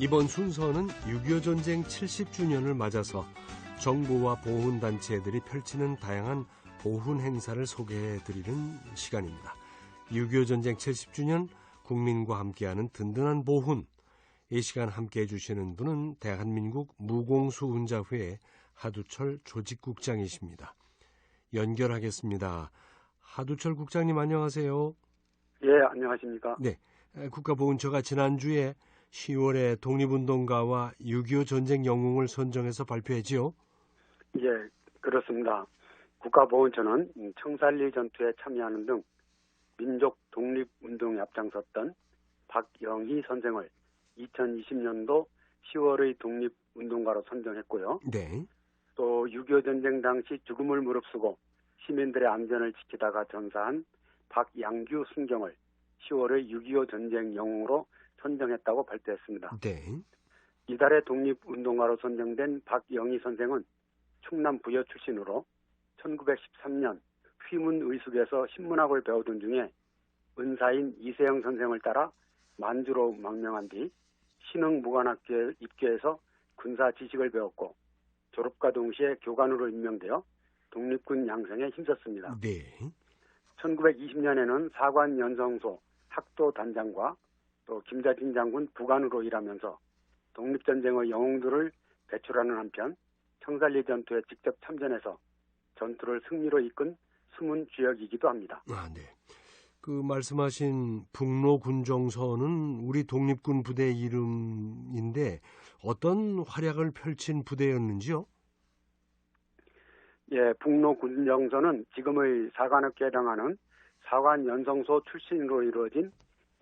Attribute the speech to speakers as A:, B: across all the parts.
A: 이번 순서는 6.25 전쟁 70주년을 맞아서 정부와 보훈단체들이 펼치는 다양한 보훈 행사를 소개해드리는 시간입니다. 6.25 전쟁 70주년 국민과 함께하는 든든한 보훈. 이 시간 함께해 주시는 분은 대한민국 무공수훈자회 하두철 조직국장이십니다. 연결하겠습니다. 하두철 국장님 안녕하세요.
B: 예, 안녕하십니까.
A: 네, 국가보훈처가 지난주에 10월에 독립운동가와 6.25 전쟁 영웅을 선정해서 발표했지요?
B: 예, 그렇습니다. 국가보훈처는 청산리 전투에 참여하는 등 민족 독립운동에 앞장섰던 박영희 선생을 2020년도 10월의 독립운동가로 선정했고요.
A: 네.
B: 또 6.25 전쟁 당시 죽음을 무릅쓰고 시민들의 안전을 지키다가 전사한 박양규 순경을 10월의 6.25 전쟁 영웅으로 선정했다고 발표했습니다.
A: 네.
B: 이달의 독립운동가로 선정된 박영희 선생은 충남 부여 출신으로 1913년 휘문의숙에서 신문학을 배우던 중에 은사인 이세영 선생을 따라 만주로 망명한 뒤 신흥무관학교에 입교해서 군사 지식을 배웠고 졸업과 동시에 교관으로 임명되어 독립군 양성에 힘썼습니다.
A: 네.
B: 1920년에는 사관연성소 학도단장과 또 김자진 장군 부관으로 일하면서 독립전쟁의 영웅들을 배출하는 한편 청산리 전투에 직접 참전해서 전투를 승리로 이끈 숨은 주역이기도 합니다.
A: 아, 네. 그 말씀하신 북로군정서는 우리 독립군 부대 이름인데 어떤 활약을 펼친 부대였는지요?
B: 예, 북로군정서는 지금의 사관학교에 해당하는 사관연성소 출신으로 이루어진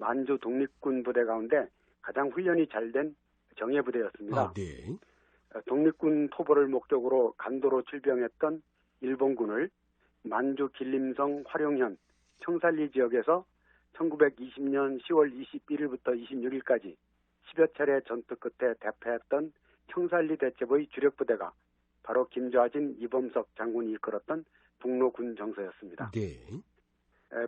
B: 만주 독립군 부대 가운데 가장 훈련이 잘된 정예부대였습니다.
A: 아, 네.
B: 독립군 토벌을 목적으로 간도로 출병했던 일본군을 만주 길림성 화룡현 청산리 지역에서 1920년 10월 21일부터 26일까지 10여 차례 전투 끝에 대패했던 청산리 대첩의 주력부대가 바로 김좌진, 이범석 장군이 이끌었던 북로군 정서였습니다.
A: 네.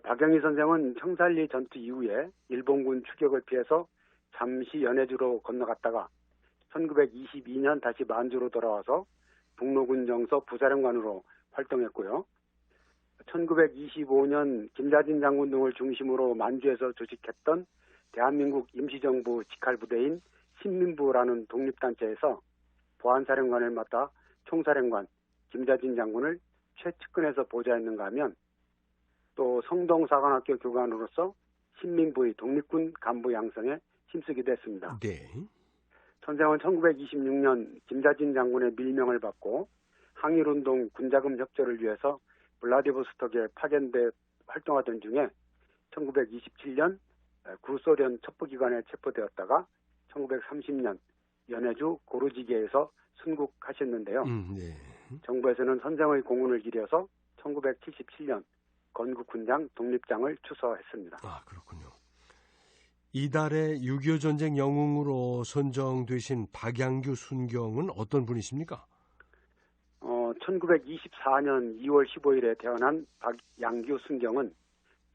B: 박영희 선생은 청산리 전투 이후에 일본군 추격을 피해서 잠시 연해주로 건너갔다가 1922년 다시 만주로 돌아와서 북로군 정서 부사령관으로 활동했고요. 1925년 김자진 장군 등을 중심으로 만주에서 조직했던 대한민국 임시정부 직할부대인 신민부라는 독립단체에서 보안사령관을 맡아 총사령관 김자진 장군을 최측근에서 보좌했는가 하면 또 성동사관학교 교관으로서 신민부의 독립군 간부 양성에 힘쓰기도 했습니다.
A: 네.
B: 선생은 1926년 김자진 장군의 밀명을 받고 항일운동 군자금 협조를 위해서 블라디보스톡에 파견돼 활동하던 중에 1927년 구소련 첩보기관에 체포되었다가 1930년 연해주 고르지게에서 순국하셨는데요.
A: 네.
B: 정부에서는 선생의 공훈을 기려서 1977년 건국훈장 독립장을 추서했습니다.
A: 아, 그렇군요. 이달에 6.25 전쟁 영웅으로 선정되신 박양규 순경은 어떤 분이십니까?
B: 1924년 2월 15일에 태어난 박양규 순경은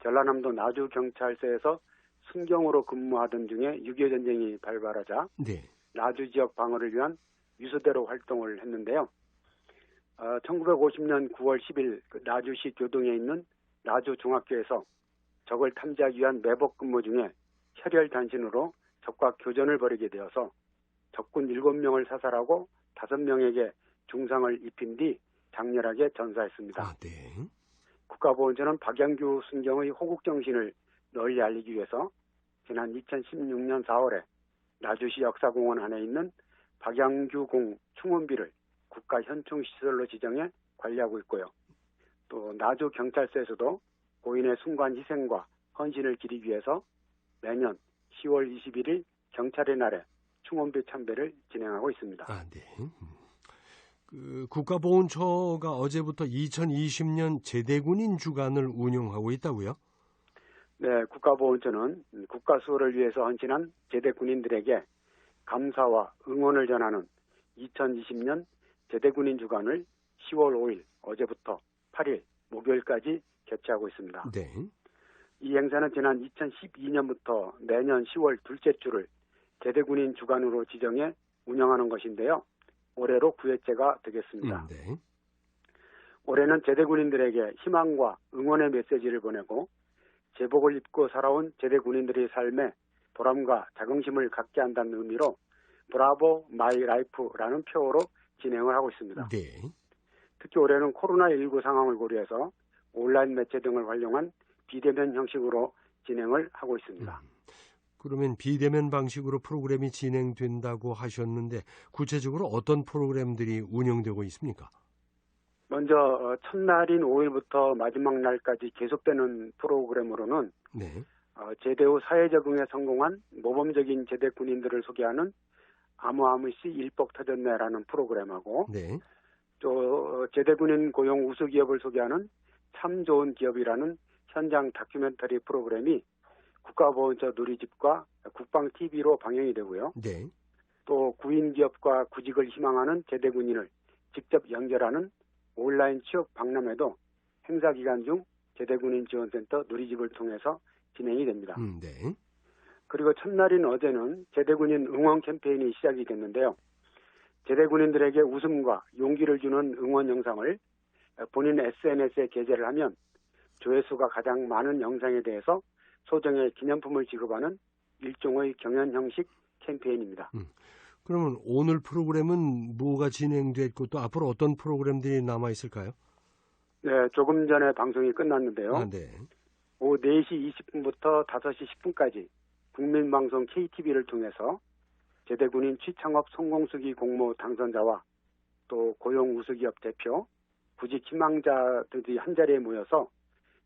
B: 전라남도 나주경찰서에서 순경으로 근무하던 중에 6.25 전쟁이 발발하자
A: 네.
B: 나주 지역 방어를 위한 유수대로 활동을 했는데요. 1950년 9월 10일 나주시 교동에 있는 나주중학교에서 적을 탐지하기 위한 매복 근무 중에 혈혈단신으로 적과 교전을 벌이게 되어서 적군 7명을 사살하고 5명에게 중상을 입힌 뒤 장렬하게 전사했습니다.
A: 아, 네.
B: 국가보훈처는 박양규 순경의 호국정신을 널리 알리기 위해서 지난 2016년 4월에 나주시 역사공원 안에 있는 박양규공 충원비를 국가현충시설로 지정해 관리하고 있고요. 또 나주경찰서에서도 고인의 순관 희생과 헌신을 기리기 위해서 매년 10월 21일 경찰의 날에 충원비 참배를 진행하고 있습니다.
A: 아, 네. 국가보훈처가 어제부터 2020년 제대군인 주간을 운영하고 있다고요?
B: 네, 국가보훈처는 국가수호를 위해서 헌신한 제대군인들에게 감사와 응원을 전하는 2020년 제대군인 주간을 10월 5일 어제부터 8일 목요일까지 개최하고 있습니다.
A: 네.
B: 이 행사는 지난 2012년부터 매년 10월 둘째 주를 제대군인 주간으로 지정해 운영하는 것인데요. 올해로 9회째가 되겠습니다.
A: 네.
B: 올해는 제대군인들에게 희망과 응원의 메시지를 보내고 제복을 입고 살아온 제대군인들의 삶에 보람과 자긍심을 갖게 한다는 의미로 브라보 마이 라이프라는 표어로 진행을 하고 있습니다.
A: 네.
B: 특히 올해는 코로나19 상황을 고려해서 온라인 매체 등을 활용한 비대면 형식으로 진행을 하고 있습니다.
A: 그러면 비대면 방식으로 프로그램이 진행된다고 하셨는데 구체적으로 어떤 프로그램들이 운영되고 있습니까?
B: 먼저 첫날인 5일부터 마지막 날까지 계속되는 프로그램으로는
A: 네.
B: 제대 후 사회 적응에 성공한 모범적인 제대 군인들을 소개하는 아무씨 일복 터졌네라는 프로그램하고
A: 네.
B: 또 제대 군인 고용 우수 기업을 소개하는 참 좋은 기업이라는 현장 다큐멘터리 프로그램이 국가보훈처 누리집과 국방TV로 방영이 되고요.
A: 네.
B: 또 구인 기업과 구직을 희망하는 제대 군인을 직접 연결하는 온라인 취업 박람회도 행사 기간 중 제대군인 지원센터 누리집을 통해서 진행이 됩니다.
A: 네.
B: 그리고 첫날인 어제는 제대군인 응원 캠페인이 시작이 됐는데요. 제대군인들에게 웃음과 용기를 주는 응원 영상을 본인 SNS에 게재를 하면 조회수가 가장 많은 영상에 대해서 소정의 기념품을 지급하는 일종의 경연 형식 캠페인입니다.
A: 그러면 오늘 프로그램은 뭐가 진행됐고 또 앞으로 어떤 프로그램들이 남아 있을까요?
B: 네, 조금 전에 방송이 끝났는데요.
A: 네.
B: 오후 4시 20분부터 5시 10분까지 국민방송 KTV를 통해서 제대군인 취창업 성공수기 공모 당선자와 또 고용 우수기업 대표, 구직 희망자들이 한자리에 모여서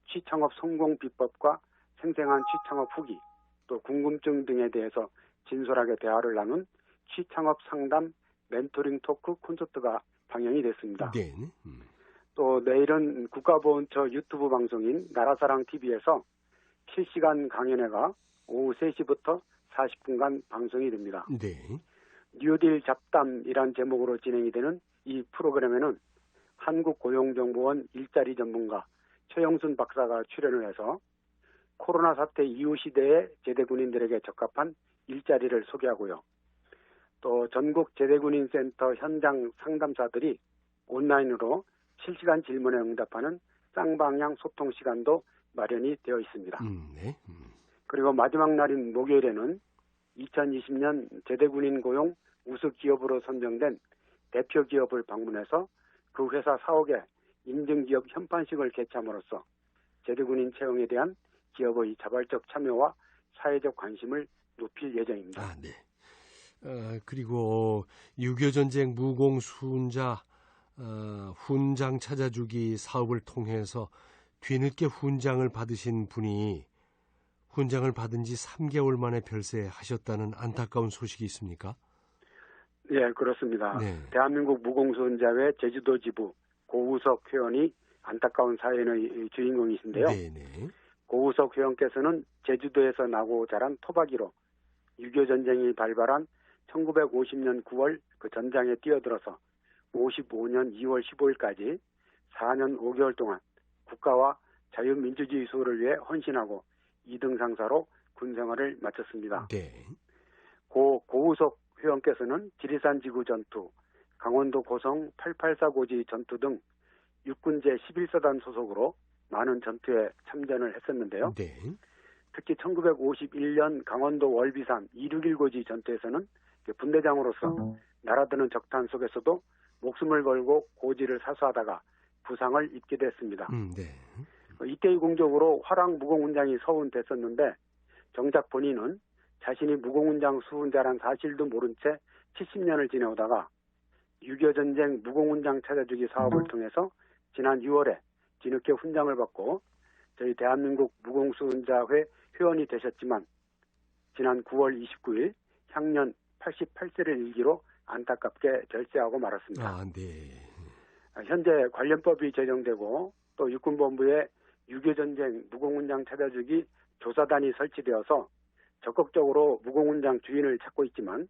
B: 취창업 성공 비법과 생생한 취창업 후기, 또 궁금증 등에 대해서 진솔하게 대화를 나눈 취창업 상담 멘토링 토크 콘서트가 방영이 됐습니다.
A: 네.
B: 또 내일은 국가보훈처 유튜브 방송인 나라사랑TV에서 실시간 강연회가 오후 3시부터 40분간 방송이 됩니다.
A: 네.
B: 뉴딜 잡담이란 제목으로 진행이 되는 이 프로그램에는 한국고용정보원 일자리 전문가 최영순 박사가 출연을 해서 코로나 사태 이후 시대의 제대군인들에게 적합한 일자리를 소개하고요. 또 전국 제대군인 센터 현장 상담사들이 온라인으로 실시간 질문에 응답하는 쌍방향 소통 시간도 마련이 되어 있습니다.
A: 네.
B: 그리고 마지막 날인 목요일에는 2020년 제대군인 고용 우수 기업으로 선정된 대표 기업을 방문해서 그 회사 사옥에 인증기업 현판식을 개참으로써 제대군인 채용에 대한 기업의 자발적 참여와 사회적 관심을 높일 예정입니다.
A: 네. 그리고 6.25 전쟁 무공수훈자 훈장 찾아주기 사업을 통해서 뒤늦게 훈장을 받으신 분이 훈장을 받은 지 3개월 만에 별세하셨다는 안타까운 소식이 있습니까?
B: 네, 그렇습니다.
A: 네.
B: 대한민국 무공수훈자회 제주도 지부 고우석 회원이 안타까운 사연의 주인공이신데요.
A: 네네.
B: 고우석 회원께서는 제주도에서 나고 자란 토박이로 6.25 전쟁이 발발한 1950년 9월 그 전장에 뛰어들어서 55년 2월 15일까지 4년 5개월 동안 국가와 자유민주주의 수호를 위해 헌신하고 2등 상사로 군생활을 마쳤습니다.
A: 네.
B: 고우석 회원께서는 지리산 지구 전투, 강원도 고성 884 고지 전투 등 육군 제11사단 소속으로 많은 전투에 참전을 했었는데요.
A: 네.
B: 특히 1951년 강원도 월비산 261 고지 전투에서는 분대장으로서 날아드는 적탄 속에서도 목숨을 걸고 고지를 사수하다가 부상을 입게 됐습니다.
A: 네.
B: 이때의 공적으로 화랑 무공훈장이 서운됐었는데 정작 본인은 자신이 무공훈장 수훈자란 사실도 모른 채 70년을 지내오다가 6.25 전쟁 무공훈장 찾아주기 사업을 통해서 지난 6월에 뒤늦게 훈장을 받고 저희 대한민국 무공수훈자회 회원이 되셨지만 지난 9월 29일 향년 88세를 일기로 안타깝게 별세하고 말았습니다.
A: 네.
B: 현재 관련법이 제정되고 또 육군본부에 6.25 전쟁 무공훈장 찾아주기 조사단이 설치되어서 적극적으로 무공훈장 주인을 찾고 있지만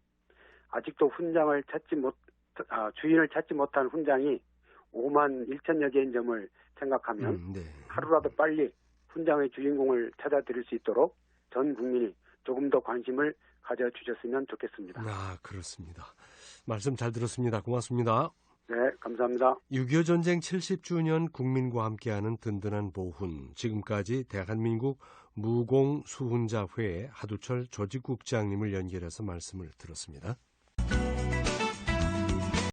B: 아직도 주인을 찾지 못한 훈장이 5만 1천여 개인 점을 생각하면
A: 네.
B: 하루라도 빨리 훈장의 주인공을 찾아드릴 수 있도록 전 국민이 조금 더 관심을 가져주셨으면 좋겠습니다.
A: 아, 그렇습니다. 말씀 잘 들었습니다. 고맙습니다.
B: 네, 감사합니다.
A: 6.25 전쟁 70주년 국민과 함께하는 든든한 보훈. 지금까지 대한민국 무공수훈자회 하두철 조직국장님을 연결해서 말씀을 들었습니다.